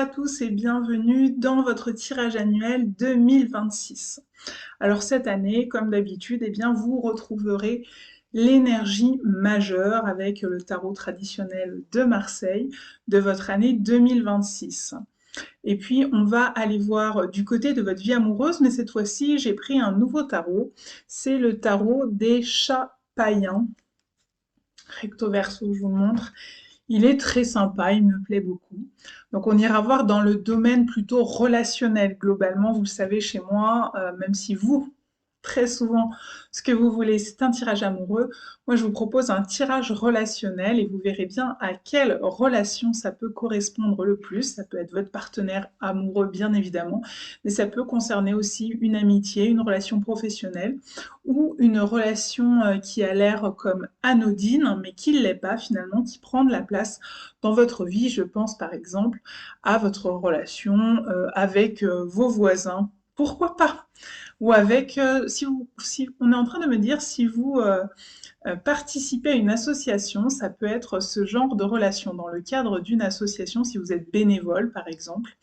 à tous et bienvenue dans votre tirage annuel 2026. Alors cette année, comme d'habitude, vous retrouverez l'énergie majeure avec le tarot traditionnel de Marseille de votre année 2026. Et puis on va aller voir du côté de votre vie amoureuse, mais cette fois-ci j'ai pris un nouveau tarot. C'est le tarot des chats païens. Recto verso, je vous le montre. Il est très sympa, il me plaît beaucoup. Donc on ira voir dans le domaine plutôt relationnel. Globalement, vous le savez chez moi, même si vous, très souvent, ce que vous voulez, c'est un tirage amoureux, moi je vous propose un tirage relationnel et vous verrez bien à quelle relation ça peut correspondre le plus. Ça peut être votre partenaire amoureux, bien évidemment, mais ça peut concerner aussi une amitié, une relation professionnelle ou une relation qui a l'air comme anodine, mais qui ne l'est pas finalement, qui prend de la place dans votre vie. Je pense par exemple à votre relation avec vos voisins. Pourquoi pas? Ou avec, si on est en train de me dire, si vous participer à une association, ça peut être ce genre de relation dans le cadre d'une association, si vous êtes bénévole par exemple,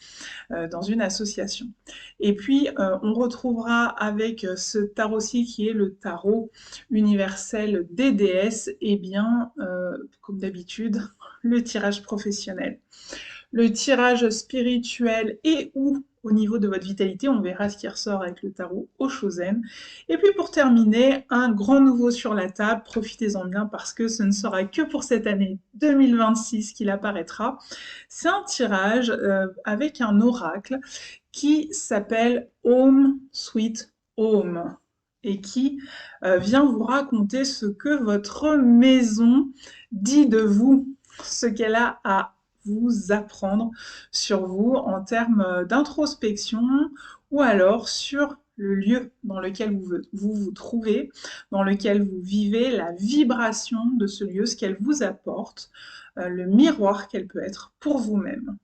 dans une association. Et puis on retrouvera avec ce tarot-ci qui est le tarot universel des déesses, et bien comme d'habitude, le tirage professionnel. Le tirage spirituel et ou au niveau de votre vitalité, on verra ce qui ressort avec le tarot au Chosen. Et puis pour terminer, un grand nouveau sur la table, profitez-en bien parce que ce ne sera que pour cette année 2026 qu'il apparaîtra. C'est un tirage avec un oracle qui s'appelle Home Sweet Home et qui vient vous raconter ce que votre maison dit de vous, ce qu'elle a à vous apprendre sur vous en termes d'introspection ou alors sur le lieu dans lequel vous trouvez, dans lequel vous vivez, la vibration de ce lieu, ce qu'elle vous apporte, le miroir qu'elle peut être pour vous-même.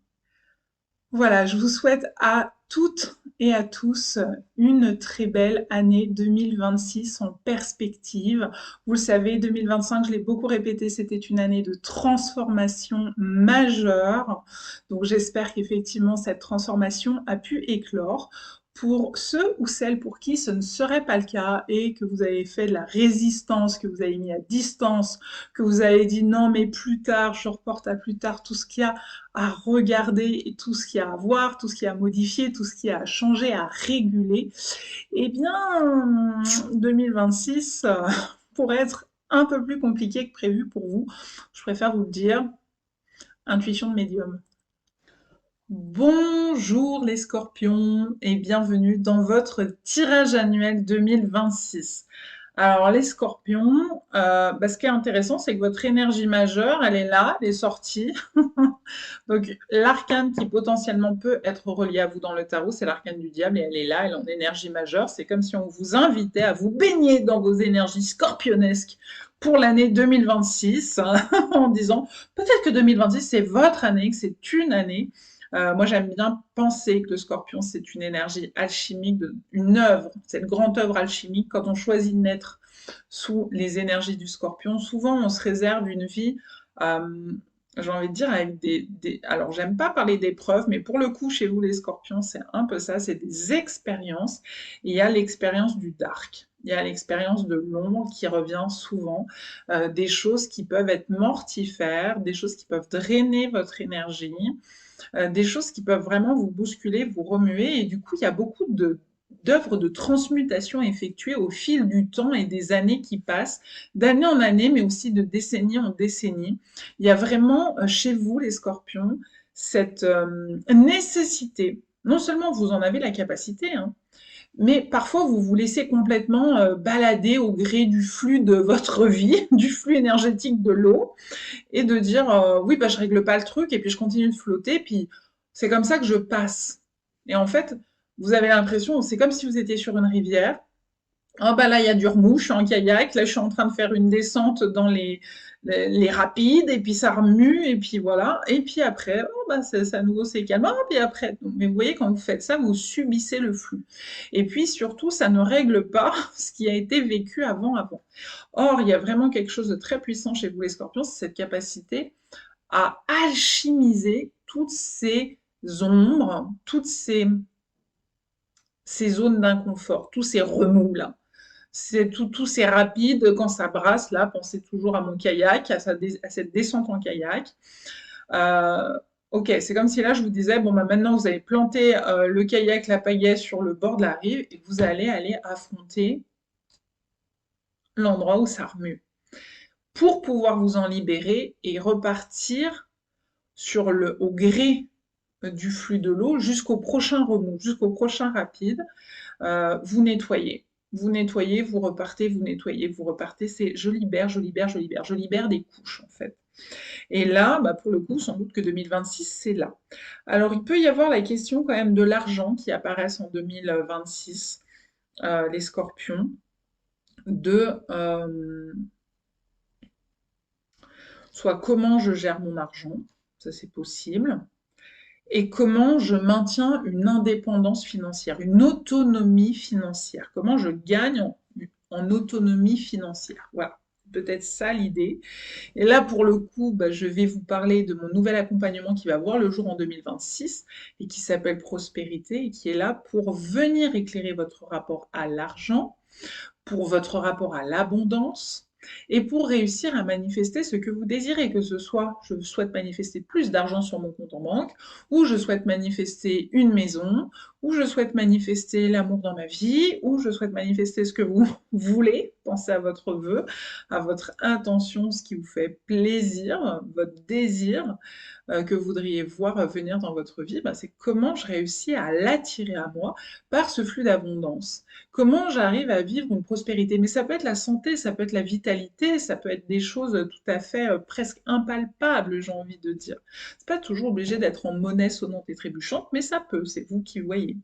Voilà, je vous souhaite à toutes et à tous une très belle année 2026 en perspective. Vous le savez, 2025, je l'ai beaucoup répété, c'était une année de transformation majeure. Donc j'espère qu'effectivement cette transformation a pu éclore. Pour ceux ou celles pour qui ce ne serait pas le cas et que vous avez fait de la résistance, que vous avez mis à distance, que vous avez dit non mais plus tard, je reporte à plus tard tout ce qu'il y a à regarder et tout ce qu'il y a à voir, tout ce qu'il y a à modifier, tout ce qu'il y a à changer, à réguler, eh bien, 2026 pourrait être un peu plus compliqué que prévu pour vous. Je préfère vous le dire, intuition de médium. Bonjour les scorpions et bienvenue dans votre tirage annuel 2026. Alors les scorpions, ce qui est intéressant, c'est que votre énergie majeure, elle est là, elle est sortie. Donc l'arcane qui potentiellement peut être relié à vous dans le tarot, c'est l'arcane du diable et elle est là, elle est en énergie majeure. C'est comme si on vous invitait à vous baigner dans vos énergies scorpionesques pour l'année 2026, en disant peut-être que 2026 c'est votre année, que c'est une année. Moi, j'aime bien penser que le scorpion, c'est une énergie alchimique, une œuvre, c'est une grande œuvre alchimique. Quand on choisit de naître sous les énergies du scorpion, souvent on se réserve une vie, j'ai envie de dire, avec Alors, j'aime pas parler d'épreuves, mais pour le coup, chez vous, les scorpions, c'est un peu ça, c'est des expériences. Il y a l'expérience du dark. Il y a l'expérience de l'ombre qui revient souvent, des choses qui peuvent être mortifères, des choses qui peuvent drainer votre énergie, des choses qui peuvent vraiment vous bousculer, vous remuer. Et du coup, il y a beaucoup d'œuvres de transmutation effectuées au fil du temps et des années qui passent, d'année en année, mais aussi de décennie en décennie. Il y a vraiment chez vous, les scorpions, cette nécessité, non seulement vous en avez la capacité, hein, mais parfois vous vous laissez complètement balader au gré du flux de votre vie, du flux énergétique de l'eau, et de dire oui, bah, je règle pas le truc, et puis je continue de flotter, puis c'est comme ça que je passe. Et en fait, vous avez l'impression, c'est comme si vous étiez sur une rivière. Ah bah là, il y a du remous, je suis en kayak, là je suis en train de faire une descente dans les rapides, et puis ça remue, et puis voilà. Et puis après, oh bah à nouveau c'est calme, oh, puis après. Mais vous voyez, quand vous faites ça, vous subissez le flux. Et puis surtout, ça ne règle pas ce qui a été vécu avant. Or, il y a vraiment quelque chose de très puissant chez vous les scorpions, c'est cette capacité à alchimiser toutes ces ombres, toutes ces zones d'inconfort, tous ces remous-là. C'est tout c'est rapide quand ça brasse, là, pensez toujours à mon kayak, à cette descente en kayak. Euh, ok, c'est comme si là je vous disais, bon bah maintenant vous avez planté le kayak, la pagaie sur le bord de la rive et vous allez aller affronter l'endroit où ça remue pour pouvoir vous en libérer et repartir au gré du flux de l'eau jusqu'au prochain remous, jusqu'au prochain rapide. Vous nettoyez. Vous nettoyez, vous repartez, vous nettoyez, vous repartez. C'est je libère, je libère, je libère. Je libère des couches en fait. Et là, bah, pour le coup, sans doute que 2026, c'est là. Alors, il peut y avoir la question quand même de l'argent qui apparaisse en 2026, les scorpions, de soit comment je gère mon argent, ça c'est possible, et comment je maintiens une indépendance financière, une autonomie financière, comment je gagne en autonomie financière. Voilà, peut-être ça l'idée. Et là, pour le coup, bah, je vais vous parler de mon nouvel accompagnement qui va voir le jour en 2026 et qui s'appelle Prospérité et qui est là pour venir éclairer votre rapport à l'argent, pour votre rapport à l'abondance et pour réussir à manifester ce que vous désirez, que ce soit je souhaite manifester plus d'argent sur mon compte en banque, ou je souhaite manifester une maison, ou je souhaite manifester l'amour dans ma vie, ou je souhaite manifester ce que vous voulez, pensez à votre vœu, à votre intention, ce qui vous fait plaisir, votre désir, que vous voudriez voir venir dans votre vie, bah, c'est comment je réussis à l'attirer à moi par ce flux d'abondance. Comment j'arrive à vivre une prospérité. Mais ça peut être la santé, ça peut être la vitalité, ça peut être des choses tout à fait presque impalpables, j'ai envie de dire. C'est pas toujours obligé d'être en monnaie sonnante et trébuchante, mais ça peut, c'est vous qui voyez.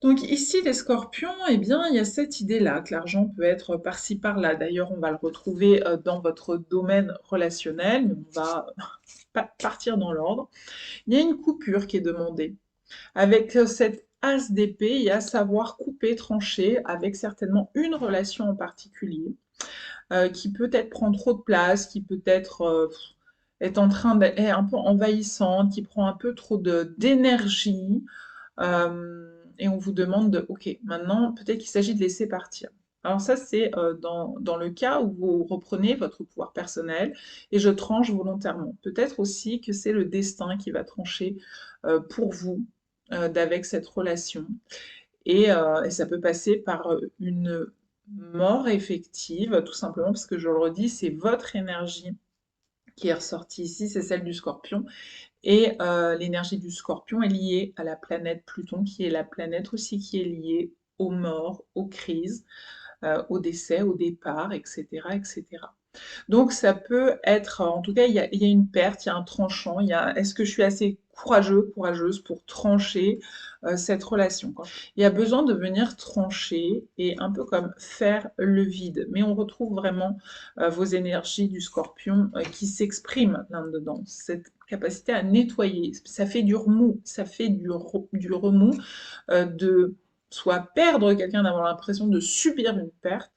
Donc ici, les scorpions, eh bien, il y a cette idée-là, que l'argent peut être par-ci, par-là. D'ailleurs, on va le retrouver dans votre domaine relationnel, mais on va partir dans l'ordre. Il y a une coupure qui est demandée. Avec cette as d'épée, et à savoir couper, trancher, avec certainement une relation en particulier, qui peut-être prend trop de place, qui peut-être est en train d'être un peu envahissante, qui prend un peu trop d'énergie, et on vous demande de, ok, maintenant peut-être qu'il s'agit de laisser partir. Alors ça, c'est dans le cas où vous reprenez votre pouvoir personnel et je tranche volontairement. Peut-être aussi que c'est le destin qui va trancher pour vous d'avec cette relation. Et ça peut passer par une mort effective, tout simplement parce que je le redis, c'est votre énergie qui est ressortie ici, c'est celle du scorpion. Et l'énergie du scorpion est liée à la planète Pluton, qui est la planète aussi qui est liée aux morts, aux crises, aux décès, au départ, etc., etc. Donc ça peut être, en tout cas, il y a une perte, il y a un tranchant, est-ce que je suis assez courageux, courageuse pour trancher cette relation? Il y a besoin de venir trancher et un peu comme faire le vide. Mais on retrouve vraiment vos énergies du scorpion qui s'expriment là-dedans. Cette capacité à nettoyer, ça fait du remous, ça fait du remous de soit perdre quelqu'un, d'avoir l'impression de subir une perte,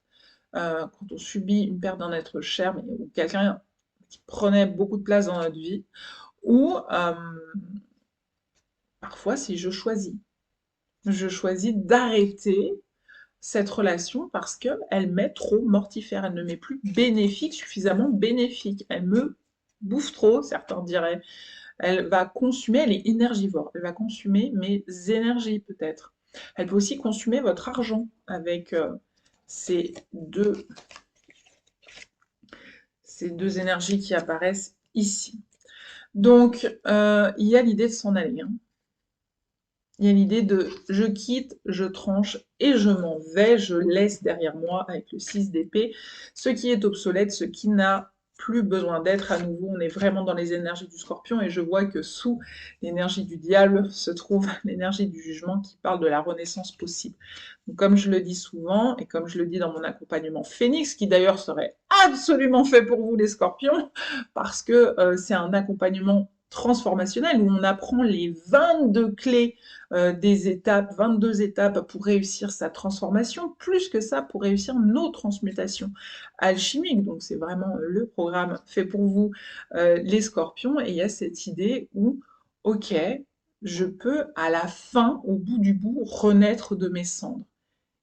quand on subit une perte d'un être cher, mais, ou quelqu'un qui prenait beaucoup de place dans notre vie, ou parfois si je choisis d'arrêter cette relation parce qu'elle m'est trop mortifère, elle ne m'est plus bénéfique, suffisamment bénéfique, elle me bouffe trop, certains diraient, elle va consumer, elle est énergivore, elle va consumer mes énergies peut-être. Elle peut aussi consumer votre argent avec ces deux énergies qui apparaissent ici. Donc, il y a l'idée de s'en aller. Hein. Il y a l'idée de je quitte, je tranche et je m'en vais, je laisse derrière moi avec le 6 d'épée ce qui est obsolète, ce qui n'a plus besoin d'être à nouveau. On est vraiment dans les énergies du scorpion et je vois que sous l'énergie du diable se trouve l'énergie du jugement qui parle de la renaissance possible. Donc, comme je le dis souvent et comme je le dis dans mon accompagnement Phoenix, qui d'ailleurs serait absolument fait pour vous les scorpions, parce que c'est un accompagnement transformationnel où on apprend les 22 clés des étapes, 22 étapes pour réussir sa transformation, plus que ça pour réussir nos transmutations alchimiques. Donc c'est vraiment le programme fait pour vous, les scorpions, et il y a cette idée où, ok, je peux, à la fin, au bout du bout, renaître de mes cendres.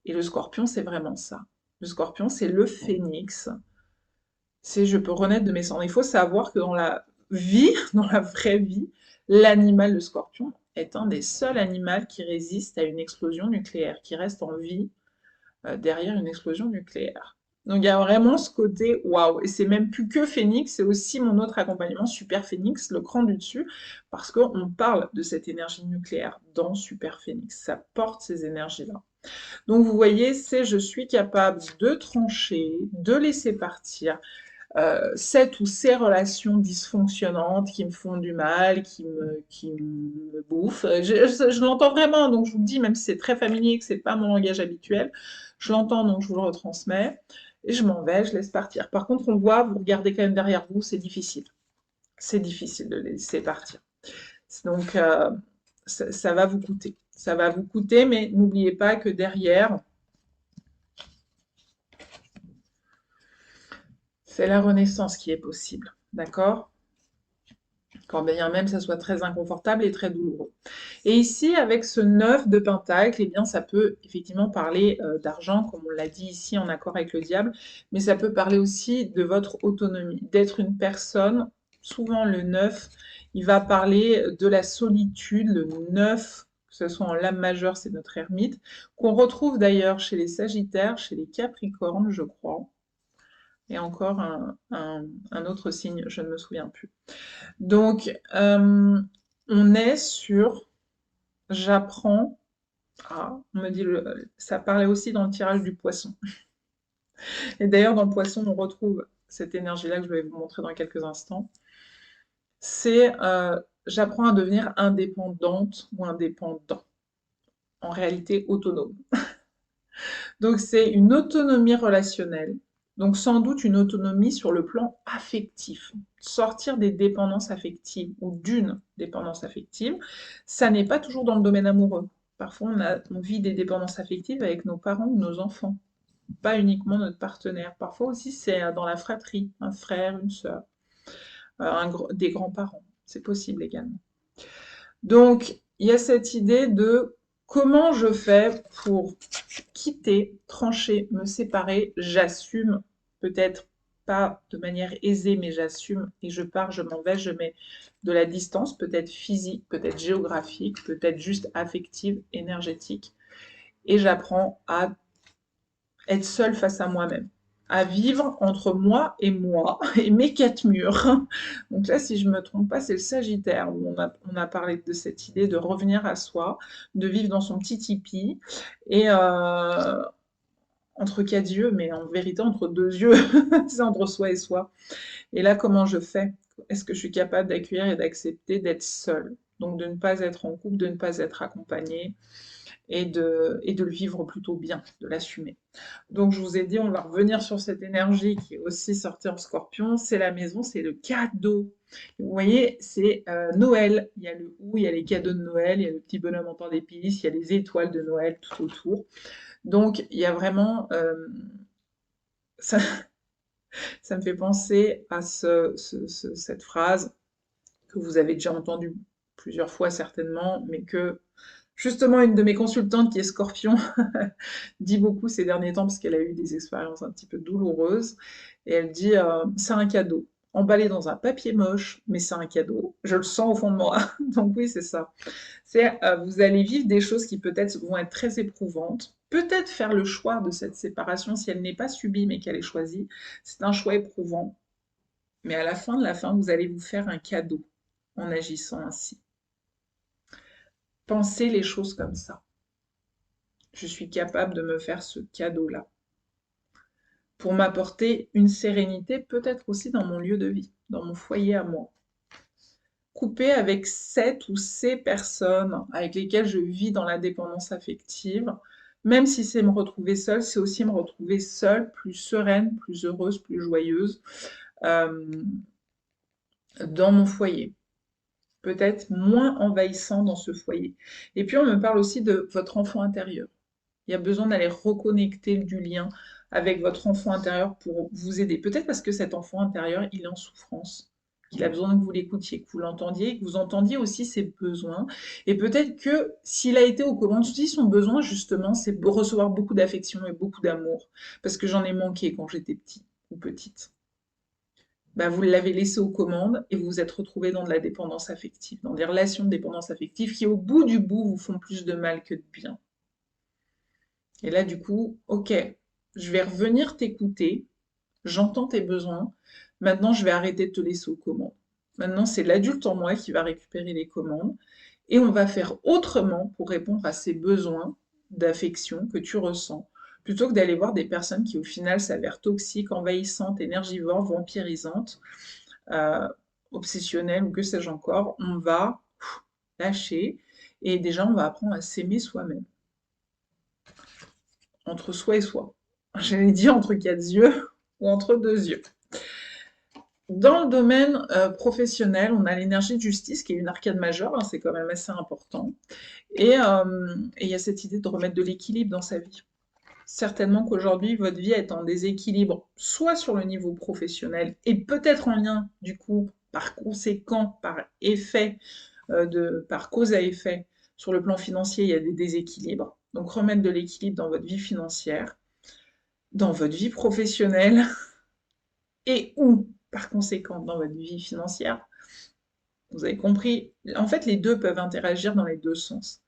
Et le scorpion, c'est vraiment ça. Le scorpion, c'est le phénix. C'est je peux renaître de mes cendres. Il faut savoir que dans la vie, dans la vraie vie, l'animal, le scorpion, est un des seuls animaux qui résiste à une explosion nucléaire, qui reste en vie derrière une explosion nucléaire. Donc il y a vraiment ce côté waouh, et c'est même plus que Phoenix, c'est aussi mon autre accompagnement, Super Phoenix, le cran du dessus, parce qu'on parle de cette énergie nucléaire dans Super Phoenix, ça porte ces énergies-là. Donc vous voyez, c'est je suis capable de trancher, de laisser partir, cette ou ces relations dysfonctionnantes qui me font du mal, qui me bouffent. Je l'entends vraiment, donc je vous le dis, même si c'est très familier, que c'est pas mon langage habituel, je l'entends, donc je vous le retransmets, et je m'en vais, je laisse partir. Par contre, on voit, vous regardez quand même derrière vous, c'est difficile. C'est difficile de les laisser partir. Donc, ça va vous coûter. Ça va vous coûter, mais n'oubliez pas que derrière, c'est la renaissance qui est possible. D'accord? Quand bien même ça soit très inconfortable et très douloureux. Et ici, avec ce 9 de Pentacle, eh bien, ça peut effectivement parler d'argent, comme on l'a dit ici, en accord avec le diable, mais ça peut parler aussi de votre autonomie, d'être une personne, souvent le 9, il va parler de la solitude, le 9, que ce soit en lame majeure, c'est notre ermite, qu'on retrouve d'ailleurs chez les Sagittaires, chez les Capricornes, je crois, et encore un autre signe, je ne me souviens plus. Donc, on est sur j'apprends on me dit ça parlait aussi dans le tirage du poisson. Et d'ailleurs, dans le poisson, on retrouve cette énergie-là que je vais vous montrer dans quelques instants. C'est j'apprends à devenir indépendante ou indépendant. En réalité, autonome. Donc, c'est une autonomie relationnelle. Donc, sans doute une autonomie sur le plan affectif. Sortir des dépendances affectives ou d'une dépendance affective, ça n'est pas toujours dans le domaine amoureux. Parfois, on vit des dépendances affectives avec nos parents ou nos enfants, pas uniquement notre partenaire. Parfois aussi, c'est dans la fratrie, un frère, une sœur, des grands-parents. C'est possible également. Donc, il y a cette idée de comment je fais pour quitter, trancher, me séparer, j'assume, peut-être pas de manière aisée, mais j'assume et je pars, je m'en vais, je mets de la distance, peut-être physique, peut-être géographique, peut-être juste affective, énergétique, et j'apprends à être seule face à moi-même, à vivre entre moi et mes quatre murs. Donc là, si je ne me trompe pas, c'est le Sagittaire où on a parlé de cette idée de revenir à soi, de vivre dans son petit tipi et entre quatre yeux, mais en vérité entre deux yeux, c'est entre soi et soi. Et là, comment je fais? Est-ce que je suis capable d'accueillir et d'accepter d'être seule? Donc de ne pas être en couple, de ne pas être accompagnée et de le vivre plutôt bien, de l'assumer. Donc je vous ai dit, on va revenir sur cette énergie qui est aussi sortie en Scorpion, c'est la maison, c'est le cadeau. Vous voyez, c'est Noël, il y a le ou, il y a les cadeaux de Noël, il y a le petit bonhomme en pain d'épices, il y a les étoiles de Noël tout autour. Donc il y a vraiment... ça, ça me fait penser à cette phrase que vous avez déjà entendue plusieurs fois certainement, mais que justement une de mes consultantes qui est Scorpion dit beaucoup ces derniers temps parce qu'elle a eu des expériences un petit peu douloureuses. Et elle dit c'est un cadeau, emballé dans un papier moche, mais c'est un cadeau. Je le sens au fond de moi. Donc oui, c'est ça. C'est vous allez vivre des choses qui peut-être vont être très éprouvantes. Peut-être faire le choix de cette séparation si elle n'est pas subie mais qu'elle est choisie. C'est un choix éprouvant. Mais à la fin de la fin, vous allez vous faire un cadeau en agissant ainsi. Pensez les choses comme ça. Je suis capable de me faire ce cadeau-là pour m'apporter une sérénité, peut-être aussi dans mon lieu de vie, dans mon foyer à moi. Couper avec cette ou ces personnes avec lesquelles je vis dans la dépendance affective, même si c'est me retrouver seule, c'est aussi me retrouver seule, plus sereine, plus heureuse, plus joyeuse euh, dans mon foyer. Peut-être moins envahissant dans ce foyer. Et puis on me parle aussi de votre enfant intérieur. Il y a besoin d'aller reconnecter du lien avec votre enfant intérieur pour vous aider. Peut-être parce que cet enfant intérieur, il est en souffrance. qu'il a besoin que vous l'écoutiez, que vous l'entendiez, que vous entendiez aussi ses besoins. Et peut-être que s'il a été aux commandes, si son besoin justement, c'est de recevoir beaucoup d'affection et beaucoup d'amour, parce que j'en ai manqué quand j'étais petit ou petite. Bah, vous l'avez laissé aux commandes et vous vous êtes retrouvé dans de la dépendance affective, dans des relations de dépendance affective qui, au bout du bout, vous font plus de mal que de bien. Et là, du coup, ok, je vais revenir t'écouter, j'entends tes besoins, maintenant je vais arrêter de te laisser aux commandes. Maintenant, c'est l'adulte en moi qui va récupérer les commandes et on va faire autrement pour répondre à ces besoins d'affection que tu ressens, plutôt que d'aller voir des personnes qui au final s'avèrent toxiques, envahissantes, énergivores, vampirisantes, euh, obsessionnelles ou que sais-je encore. On va lâcher et déjà on va apprendre à s'aimer soi-même, entre soi et soi. J'allais dire entre quatre yeux ou entre deux yeux. Dans le domaine professionnel, on a l'énergie de justice qui est une arcade majeure, hein, c'est quand même assez important. Et il y a cette idée de remettre de l'équilibre dans sa vie. Certainement qu'aujourd'hui, votre vie est en déséquilibre, soit sur le niveau professionnel, et peut-être en lien, du coup, par conséquent, par effet, par cause à effet, sur le plan financier, il y a des déséquilibres. Donc remettre de l'équilibre dans votre vie financière, dans votre vie professionnelle, et ou, par conséquent, dans votre vie financière. Vous avez compris? En fait, les deux peuvent interagir dans les deux sens.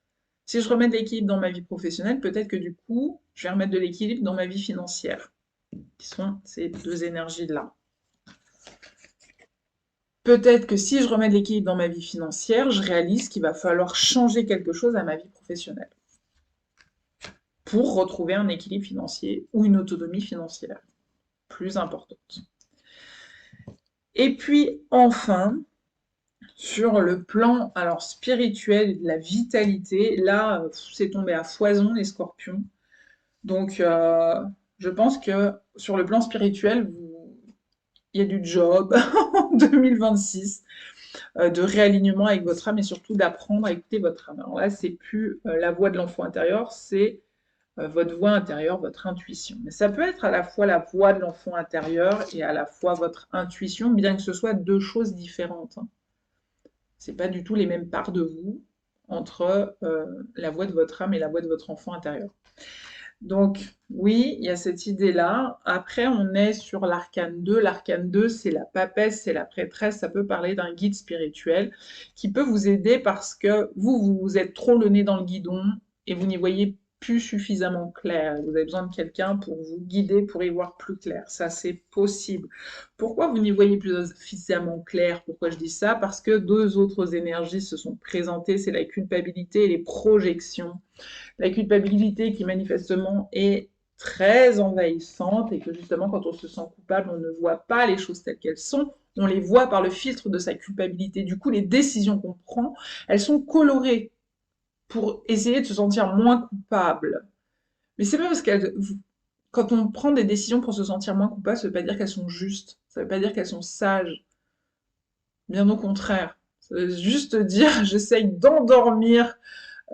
Si je remets de l'équilibre dans ma vie professionnelle, peut-être que du coup, je vais remettre de l'équilibre dans ma vie financière, qui sont ces deux énergies-là. Peut-être que si je remets de l'équilibre dans ma vie financière, je réalise qu'il va falloir changer quelque chose à ma vie professionnelle pour retrouver un équilibre financier ou une autonomie financière plus importante. Et puis enfin, sur le plan alors spirituel, de la vitalité, là, c'est tombé à foison les scorpions. Donc, je pense que sur le plan spirituel, il y a du job en 2026, de réalignement avec votre âme et surtout d'apprendre à écouter votre âme. Alors là, c'est plus la voix de l'enfant intérieur, c'est votre voix intérieure, votre intuition. Mais ça peut être à la fois la voix de l'enfant intérieur et à la fois votre intuition, bien que ce soit deux choses différentes, hein. C'est pas du tout les mêmes parts de vous entre la voix de votre âme et la voix de votre enfant intérieur. Donc, oui, il y a cette idée-là. Après, on est sur l'arcane 2. L'arcane 2, c'est la papesse, c'est la prêtresse. Ça peut parler d'un guide spirituel qui peut vous aider parce que vous êtes trop le nez dans le guidon et vous n'y voyez plus suffisamment clair. Vous avez besoin de quelqu'un pour vous guider, pour y voir plus clair. Ça, c'est possible. Pourquoi vous n'y voyez plus suffisamment clair? Pourquoi je dis ça? Parce que deux autres énergies se sont présentées, c'est la culpabilité et les projections. La culpabilité qui manifestement est très envahissante et que justement quand on se sent coupable, on ne voit pas les choses telles qu'elles sont, on les voit par le filtre de sa culpabilité. Du coup, les décisions qu'on prend, elles sont colorées pour essayer de se sentir moins coupable. Mais c'est pas parce qu'elles... Quand on prend des décisions pour se sentir moins coupable, ça veut pas dire qu'elles sont justes, ça veut pas dire qu'elles sont sages. Bien au contraire. Ça veut juste dire, j'essaye d'endormir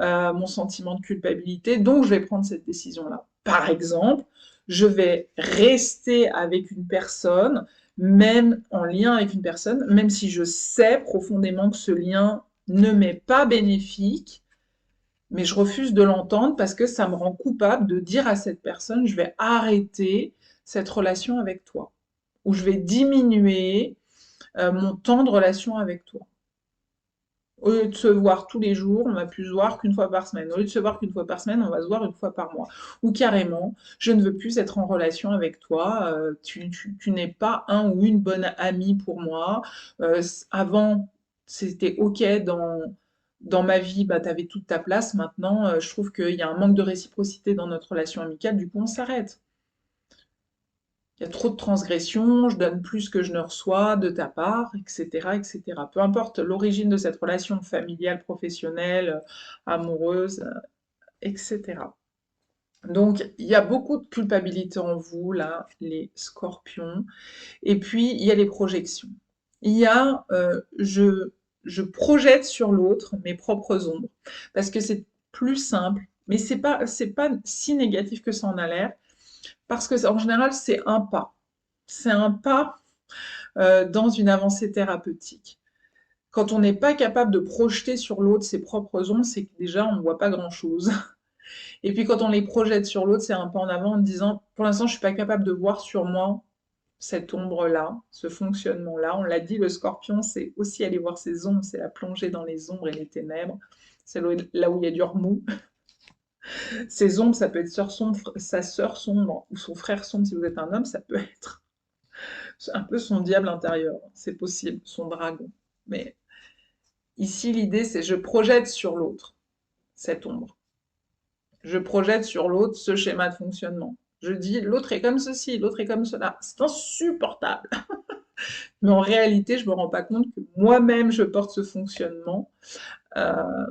mon sentiment de culpabilité, donc je vais prendre cette décision-là. Par exemple, je vais rester avec une personne, même en lien avec une personne, même si je sais profondément que ce lien ne m'est pas bénéfique, mais je refuse de l'entendre parce que ça me rend coupable de dire à cette personne, je vais arrêter cette relation avec toi, ou je vais diminuer mon temps de relation avec toi. Au lieu de se voir tous les jours, on va plus se voir qu'une fois par semaine. Au lieu de se voir qu'une fois par semaine, on va se voir une fois par mois. Ou carrément, je ne veux plus être en relation avec toi, tu n'es pas un ou une bonne amie pour moi. Avant, c'était OK dans ma vie, bah, tu avais toute ta place. Maintenant, je trouve qu'il y a un manque de réciprocité dans notre relation amicale, du coup, on s'arrête. Il y a trop de transgressions, je donne plus que je ne reçois de ta part, etc., etc. Peu importe l'origine de cette relation familiale, professionnelle, amoureuse, etc. Donc, il y a beaucoup de culpabilité en vous, là, les scorpions. Et puis, il y a les projections. Il y a, je projette sur l'autre mes propres ombres, parce que c'est plus simple, mais c'est pas si négatif que ça en a l'air, parce que en général, c'est un pas. C'est un pas dans une avancée thérapeutique. Quand on n'est pas capable de projeter sur l'autre ses propres ombres, c'est que déjà on ne voit pas grand-chose. Et puis quand on les projette sur l'autre, c'est un peu en avant en disant, pour l'instant je suis pas capable de voir sur moi cette ombre-là, ce fonctionnement-là. On l'a dit, le scorpion, c'est aussi aller voir ses ombres, c'est la plonger dans les ombres et les ténèbres. C'est là où il y a du remous. Ses ombres, ça peut être sa sœur sombre ou son frère sombre si vous êtes un homme, ça peut être un peu son diable intérieur, c'est possible, son dragon. Mais ici, l'idée, c'est je projette sur l'autre cette ombre. Je projette sur l'autre ce schéma de fonctionnement. Je dis, l'autre est comme ceci, l'autre est comme cela. C'est insupportable. Mais en réalité, je me rends pas compte que moi-même, je porte ce fonctionnement. Euh,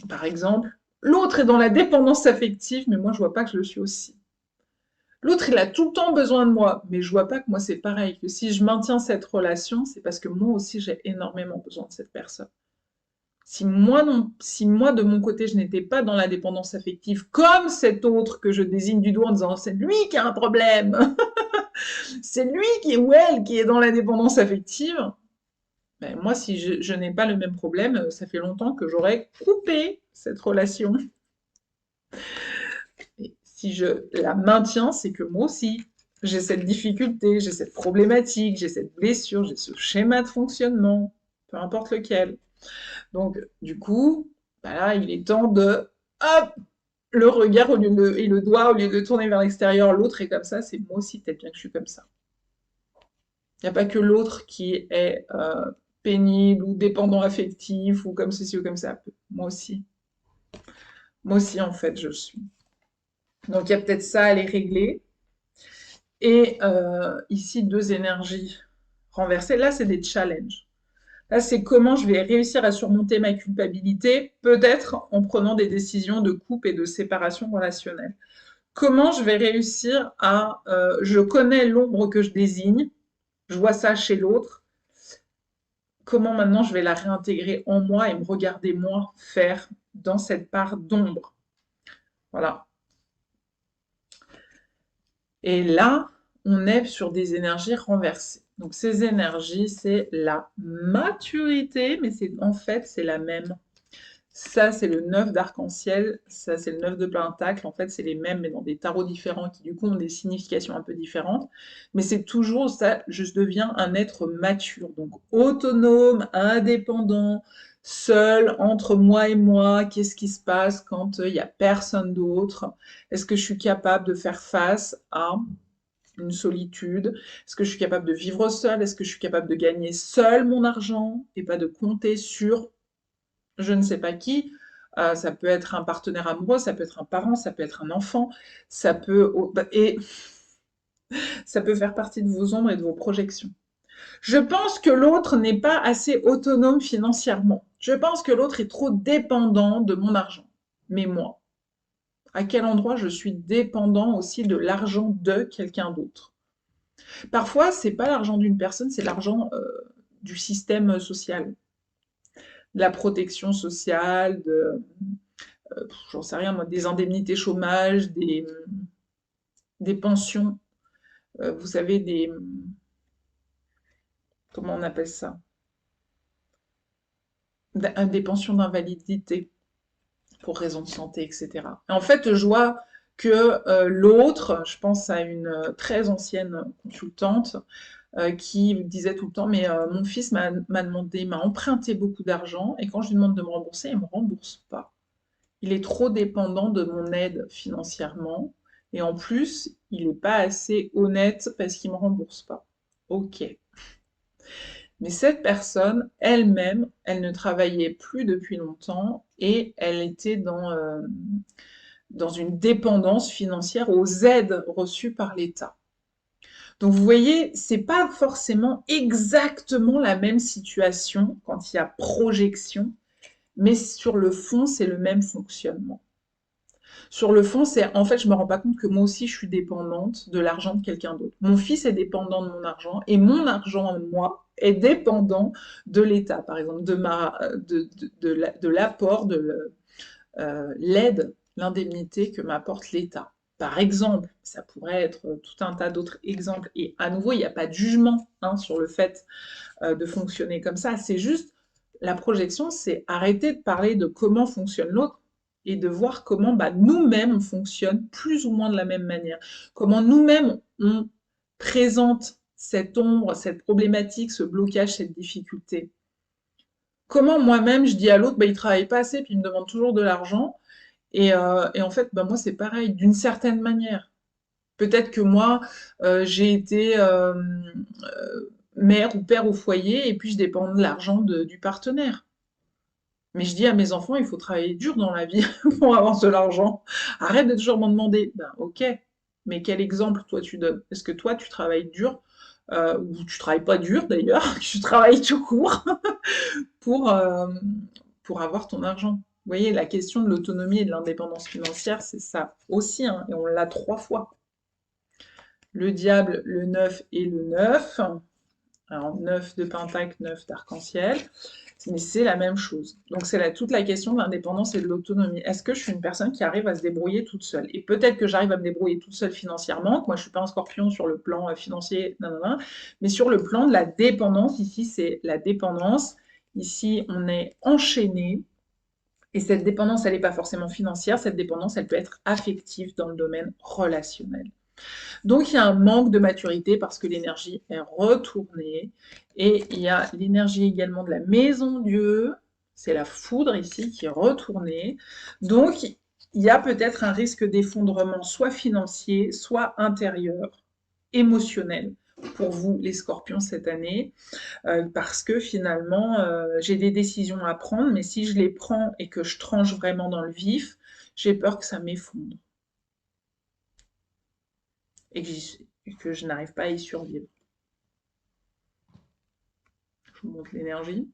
Par exemple, l'autre est dans la dépendance affective, mais moi, je vois pas que je le suis aussi. L'autre, il a tout le temps besoin de moi, mais je vois pas que moi, c'est pareil. Que si je maintiens cette relation, c'est parce que moi aussi, j'ai énormément besoin de cette personne. Si moi, non, si moi, de mon côté, je n'étais pas dans la dépendance affective, comme cet autre que je désigne du doigt en disant c'est lui qui a un problème, c'est lui qui ou elle qui est dans la dépendance affective, ben, moi, si je n'ai pas le même problème, ça fait longtemps que j'aurais coupé cette relation. Et si je la maintiens, c'est que moi aussi, j'ai cette difficulté, j'ai cette problématique, j'ai cette blessure, j'ai ce schéma de fonctionnement, peu importe lequel. Donc, du coup, bah là, il est temps de, hop, le regard et le doigt, au lieu de tourner vers l'extérieur, l'autre est comme ça, c'est moi aussi, peut-être bien que je suis comme ça. Il n'y a pas que l'autre qui est pénible ou dépendant affectif ou comme ceci ou comme ça. Moi aussi. Moi aussi, en fait, je le suis. Donc, il y a peut-être ça à les régler. Et ici, deux énergies renversées. Là, c'est des challenges. Là, c'est comment je vais réussir à surmonter ma culpabilité, peut-être en prenant des décisions de couple et de séparation relationnelle. Comment je vais réussir à... je connais l'ombre que je désigne, je vois ça chez l'autre. Comment maintenant je vais la réintégrer en moi et me regarder moi faire dans cette part d'ombre. Voilà. Et là, on est sur des énergies renversées. Donc ces énergies, c'est la maturité, mais en fait, c'est la même. Ça, c'est le 9 d'arc-en-ciel, ça, c'est le 9 de pentacle. En fait, c'est les mêmes, mais dans des tarots différents qui, du coup, ont des significations un peu différentes. Mais c'est toujours ça, je deviens un être mature, donc autonome, indépendant, seul, entre moi et moi. Qu'est-ce qui se passe quand il n'y a personne d'autre? Est-ce que je suis capable de faire face à une solitude? Est-ce que je suis capable de vivre seule? Est-ce que je suis capable de gagner seule mon argent et pas de compter sur je ne sais pas qui? Ça peut être un partenaire amoureux, ça peut être un parent, ça peut être un enfant, ça peut et ça peut faire partie de vos ombres et de vos projections. Je pense que l'autre n'est pas assez autonome financièrement. Je pense que l'autre est trop dépendant de mon argent. Mais moi, à quel endroit je suis dépendant aussi de l'argent de quelqu'un d'autre? Parfois, c'est pas l'argent d'une personne, c'est l'argent du système social, de la protection sociale, j'en sais rien moi, des indemnités chômage, des pensions, vous savez, comment on appelle ça? Des pensions d'invalidité pour raison de santé, etc. Et en fait, je vois que l'autre, je pense à une très ancienne consultante qui disait tout le temps, mais mon fils m'a emprunté beaucoup d'argent et quand je lui demande de me rembourser, il ne me rembourse pas. Il est trop dépendant de mon aide financièrement et en plus, il n'est pas assez honnête parce qu'il ne me rembourse pas. Ok. Mais cette personne, elle-même, elle ne travaillait plus depuis longtemps et elle était dans une dépendance financière aux aides reçues par l'État. Donc vous voyez, c'est pas forcément exactement la même situation quand il y a projection, mais sur le fond, c'est le même fonctionnement. Sur le fond, c'est en fait, je me rends pas compte que moi aussi, je suis dépendante de l'argent de quelqu'un d'autre. Mon fils est dépendant de mon argent et mon argent, moi, est dépendant de l'État, par exemple, de l'apport, de l'aide, l'indemnité que m'apporte l'État. par exemple, ça pourrait être tout un tas d'autres exemples. Et à nouveau, il n'y a pas de jugement hein, sur le fait de fonctionner comme ça. C'est juste la projection, c'est arrêter de parler de comment fonctionne l'autre et de voir comment bah, nous-mêmes on fonctionne plus ou moins de la même manière. Comment nous-mêmes on présente cette ombre, cette problématique, ce blocage, cette difficulté. Comment moi-même je dis à l'autre, bah, il travaille pas assez, puis il me demande toujours de l'argent. Et en fait, bah, moi c'est pareil, d'une certaine manière. Peut-être que moi, j'ai été mère ou père au foyer et puis je dépends de l'argent du partenaire. Mais je dis à mes enfants, il faut travailler dur dans la vie pour avoir de l'argent. Arrête de toujours m'en demander. Ben ok, mais quel exemple toi tu donnes? Est-ce que toi tu travailles dur ou tu travailles pas dur d'ailleurs, tu travailles tout court pour, euh, pour avoir ton argent? Vous voyez, la question de l'autonomie et de l'indépendance financière, c'est ça aussi, hein, et on l'a 3 fois. Le diable, le 9 et le 9. Alors 9 de pentacle, 9 d'arc-en-ciel, mais c'est la même chose. Donc c'est toute la question de l'indépendance et de l'autonomie. Est-ce que je suis une personne qui arrive à se débrouiller toute seule? Et peut-être que j'arrive à me débrouiller toute seule financièrement, moi je suis pas un scorpion sur le plan financier, nanana, mais sur le plan de la dépendance, ici c'est la dépendance, ici on est enchaîné, et cette dépendance elle n'est pas forcément financière, cette dépendance elle peut être affective dans le domaine relationnel. Donc il y a un manque de maturité parce que l'énergie est retournée et il y a l'énergie également de la maison Dieu, c'est la foudre ici qui est retournée. Donc il y a peut-être un risque d'effondrement soit financier, soit intérieur, émotionnel pour vous les scorpions cette année, parce que finalement j'ai des décisions à prendre, mais si je les prends et que je tranche vraiment dans le vif, j'ai peur que ça m'effondre et que je n'arrive pas à y survivre. Je vous montre l'énergie.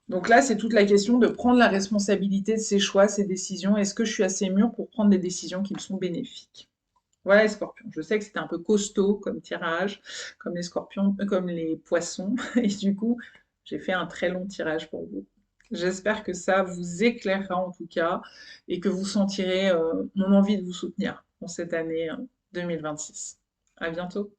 Donc là, c'est toute la question de prendre la responsabilité de ses choix, ses décisions. Est-ce que je suis assez mûre pour prendre des décisions qui me sont bénéfiques? Voilà les scorpions. Je sais que c'était un peu costaud comme tirage, comme les scorpions, comme les poissons. Et du coup, j'ai fait un très long tirage pour vous. J'espère que ça vous éclairera en tout cas et que vous sentirez mon envie de vous soutenir dans cette année 2026. À bientôt.